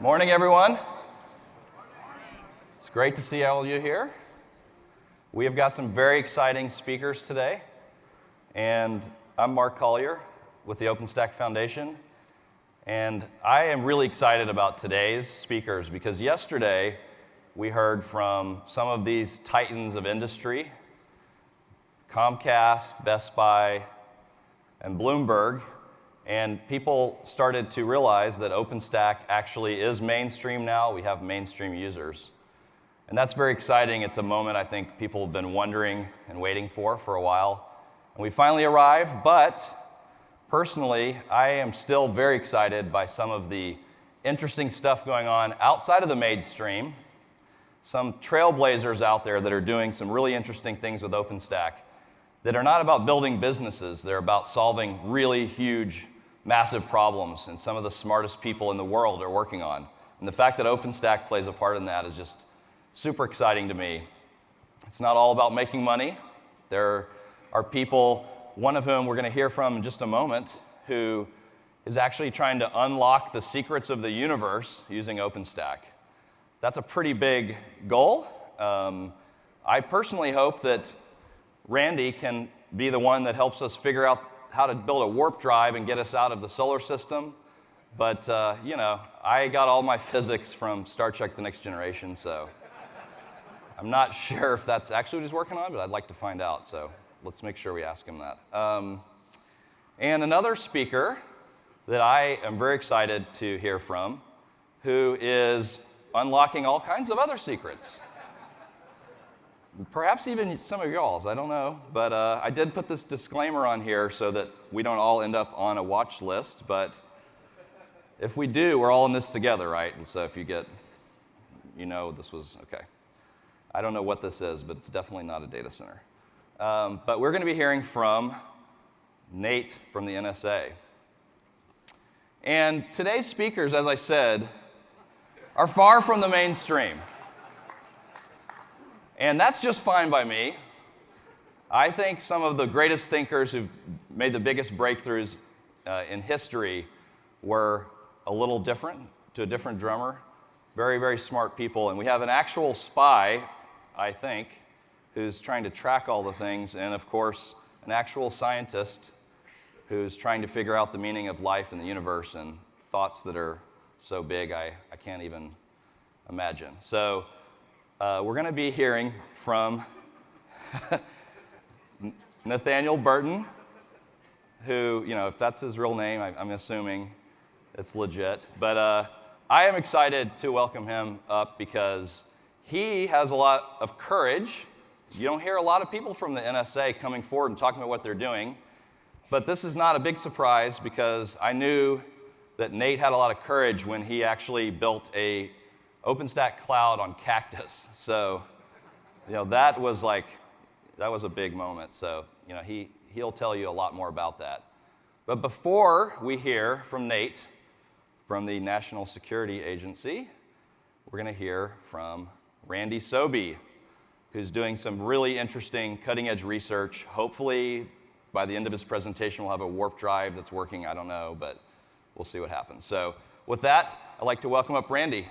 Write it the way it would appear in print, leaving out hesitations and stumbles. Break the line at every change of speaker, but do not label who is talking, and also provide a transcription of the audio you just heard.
Morning, everyone. It's great to see all of you here. We have got some very exciting speakers today, and I'm Mark Collier with the Open Stack Foundation, and I am really excited about today's speakers because yesterday we heard from some of these titans of industry, Comcast, Best Buy, and Bloomberg, and people started to realize that OpenStack actually is mainstream now. We have mainstream users. And that's very exciting. It's a moment I think people have been wondering and waiting for a while. And we finally arrived, but personally, I am still very excited by some of the interesting stuff going on outside of the mainstream. Some trailblazers out there that are doing some really interesting things with OpenStack that are not about building businesses. They're about solving really huge, massive problems, and some of the smartest people in the world are working on. And the fact that OpenStack plays a part in that is just super exciting to me. It's not all about making money. There are people, one of whom we're going to hear from in just a moment, who is actually trying to unlock the secrets of the universe using OpenStack. That's a pretty big goal. I personally hope that Randy can be the one that helps us figure out how to build a warp drive and get us out of the solar system. But, I got all my physics from Star Trek The Next Generation, so I'm not sure if that's actually what he's working on, but I'd like to find out, so let's make sure we ask him that. And another speaker that I am very excited to hear from, who is unlocking all kinds of other secrets. Perhaps even some of y'all's, I don't know. But I did put this disclaimer on here so that we don't all end up on a watch list. But if we do, we're all in this together, right? And so if you get, this was, okay. I don't know what this is, but it's definitely not a data center. But we're going to be hearing from Nate from the NSA. And today's speakers, as I said, are far from the mainstream. And that's just fine by me. I think some of the greatest thinkers who've made the biggest breakthroughs in history were a little different, to a different drummer. Very, very smart people. And we have an actual spy, I think, who's trying to track all the things. And of course, an actual scientist who's trying to figure out the meaning of life and the universe and thoughts that are so big I can't even imagine. So we're going to be hearing from Nathaniel Burton, who, if that's his real name, I'm assuming it's legit. But I am excited to welcome him up because he has a lot of courage. You don't hear a lot of people from the NSA coming forward and talking about what they're doing. But this is not a big surprise because I knew that Nate had a lot of courage when he actually built a OpenStack cloud on Cactus. So, that was a big moment. So, he'll tell you a lot more about that. But before we hear from Nate from the National Security Agency, we're going to hear from Randy Sobey, who's doing some really interesting cutting-edge research. Hopefully, by the end of his presentation, we'll have a warp drive that's working. I don't know, but we'll see what happens. So, with that, I'd like to welcome up Randy.